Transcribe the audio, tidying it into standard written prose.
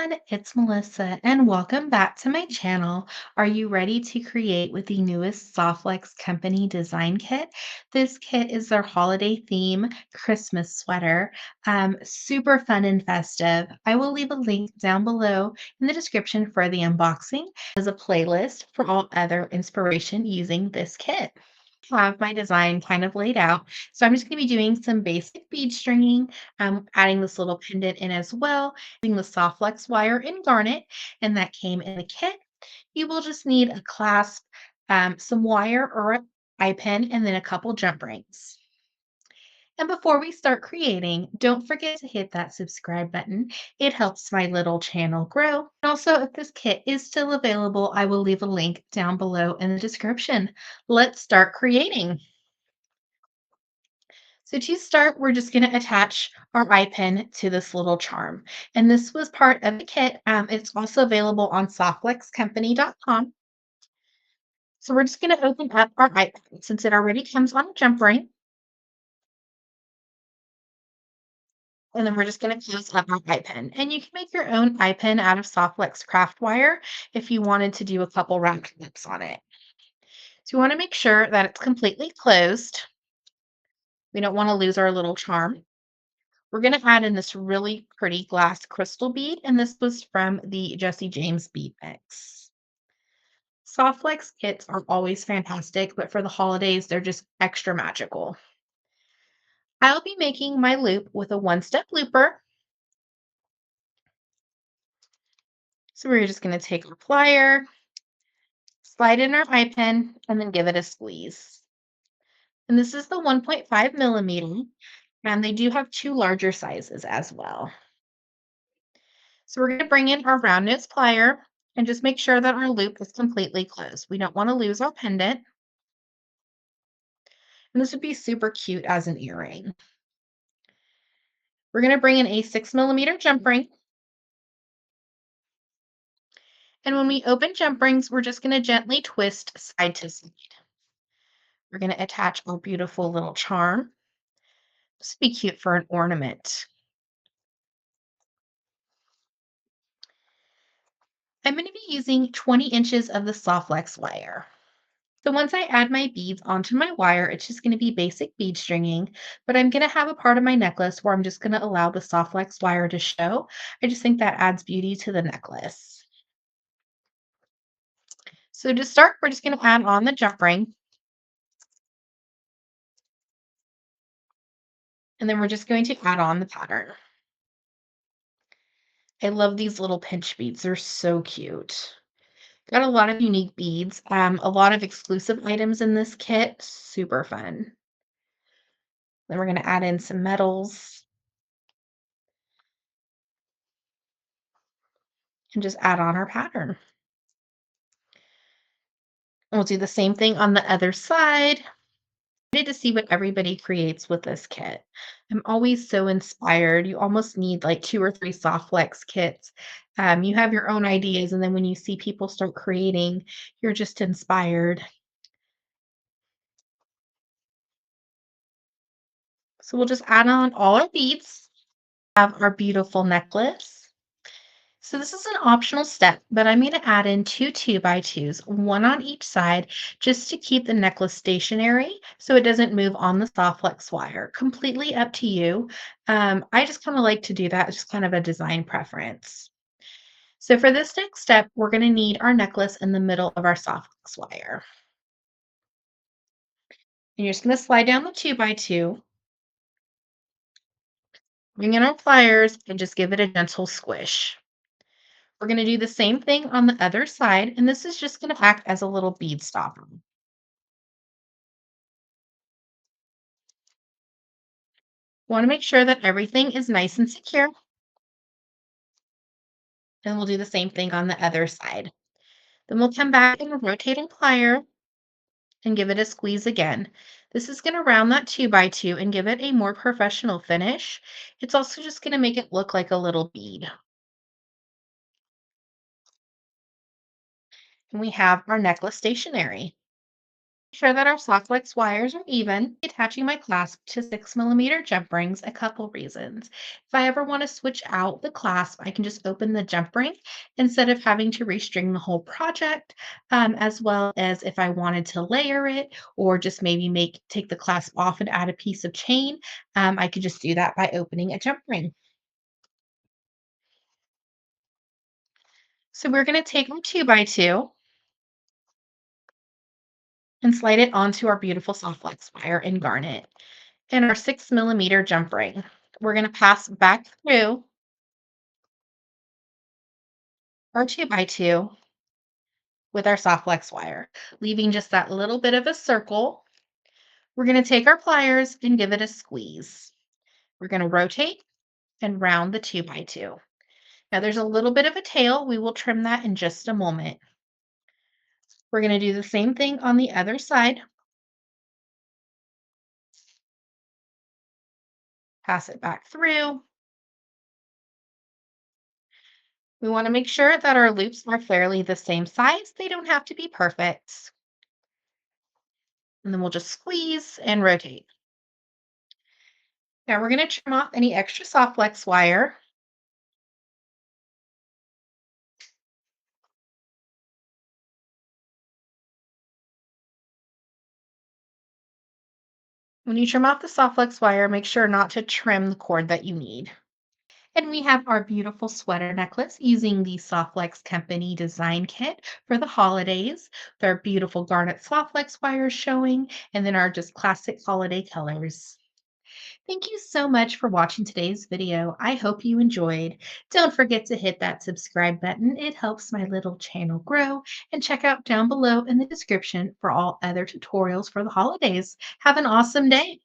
everyone, it's Melissa and welcome back to my channel. Are you ready to create with the newest Softlex Company design kit? This kit is their holiday theme Christmas sweater. Super fun and festive. I will leave a link down below in the description for the unboxing as a playlist for all other inspiration using this kit. Have my design kind of laid out. So I'm just going to be doing some basic bead stringing, adding this little pendant in as well, using the soft flex wire in garnet, and that came in the kit. You will just need a clasp, some wire or an eye pin, and then a couple jump rings. And before we start creating, don't forget to hit that subscribe button. It helps my little channel grow. Also, if this kit is still available, I will leave a link down below in the description. Let's start creating. So to start, we're just going to attach our eye pin to this little charm. And this was part of the kit. It's also available on softflexcompany.com. So we're just going to open up our eye pin since it already comes on a jump ring. And then we're just going to close up our eye pin. And you can make your own eye pin out of Softflex craft wire if you wanted to do a couple round clips on it. So you want to make sure that it's completely closed. We don't want to lose our little charm. We're going to add in this really pretty glass crystal bead, and this was from the Jesse James Bead Mix. Softflex kits are always fantastic, but for the holidays, they're just extra magical. I'll be making my loop with a one-step looper. So we're just going to take our plier, slide in our eye pin, and then give it a squeeze. And this is the 1.5 millimeter, and they do have two larger sizes as well. So we're going to bring in our round nose plier and just make sure that our loop is completely closed. We don't want to lose our pendant. And this would be super cute as an earring. We're going to bring in a 6 millimeter jump ring. And when we open jump rings, we're just going to gently twist side to side. We're going to attach our beautiful little charm. This would be cute for an ornament. I'm going to be using 20 inches of the Softflex wire. So once I add my beads onto my wire, it's just going to be basic bead stringing, but I'm going to have a part of my necklace where I'm just going to allow the Softflex wire to show. I just think that adds beauty to the necklace. So to start, we're just going to add on the jump ring, and then we're just going to add on the pattern. I love these little pinch beads. They're so cute. Got a lot of unique beads, a lot of exclusive items in this kit. Super fun. Then we're going to add in some metals and just add on our pattern. And we'll do the same thing on the other side. Excited to see what everybody creates with this kit. I'm always so inspired. You almost need like 2 or 3 Softflex kits. You have your own ideas, and then when you see people start creating, you're just inspired. So we'll just add on all our beads, have our beautiful necklace. So this is an optional step, but I'm going to add in two 2x2s, one on each side, just to keep the necklace stationary so it doesn't move on the Softflex wire. Completely up to you. I just kind of like to do that. It's just kind of a design preference. So for this next step, we're going to need our necklace in the middle of our Softflex wire. And you're just going to slide down the 2x2, bring in our pliers, and just give it a gentle squish. We're going to do the same thing on the other side, and this is just going to act as a little bead stopper. Want to make sure that everything is nice and secure, and we'll do the same thing on the other side. Then we'll come back and rotate our plier and give it a squeeze again. This is going to round that 2x2 and give it a more professional finish. It's also just going to make it look like a little bead. And we have our necklace stationary. Sure that our Socklex wires are even, attaching my clasp to 6 millimeter jump rings a couple reasons. If I ever want to switch out the clasp, I can just open the jump ring instead of having to restring the whole project, as well as if I wanted to layer it or just maybe take the clasp off and add a piece of chain, I could just do that by opening a jump ring. So we're going to take our 2x2 and slide it onto our beautiful Softlex wire and garnet and our 6 millimeter jump ring. We're going to pass back through our 2x2 with our Softlex wire, leaving just that little bit of a circle. We're going to take our pliers and give it a squeeze. We're going to rotate and round the 2x2. Now there's a little bit of a tail. We will trim that in just a moment. We're going to do the same thing on the other side. Pass it back through. We want to make sure that our loops are fairly the same size. They don't have to be perfect. And then we'll just squeeze and rotate. Now we're going to trim off any extra soft flex wire. When you trim off the soft flex wire, make sure not to trim the cord that you need. And we have our beautiful sweater necklace using the Softflex Company design kit for the holidays. Their beautiful garnet Softflex wires showing, and then our just classic holiday colors. Thank you so much for watching today's video. I hope you enjoyed. Don't forget to hit that subscribe button. It helps my little channel grow. And check out down below in the description for all other tutorials for the holidays. Have an awesome day.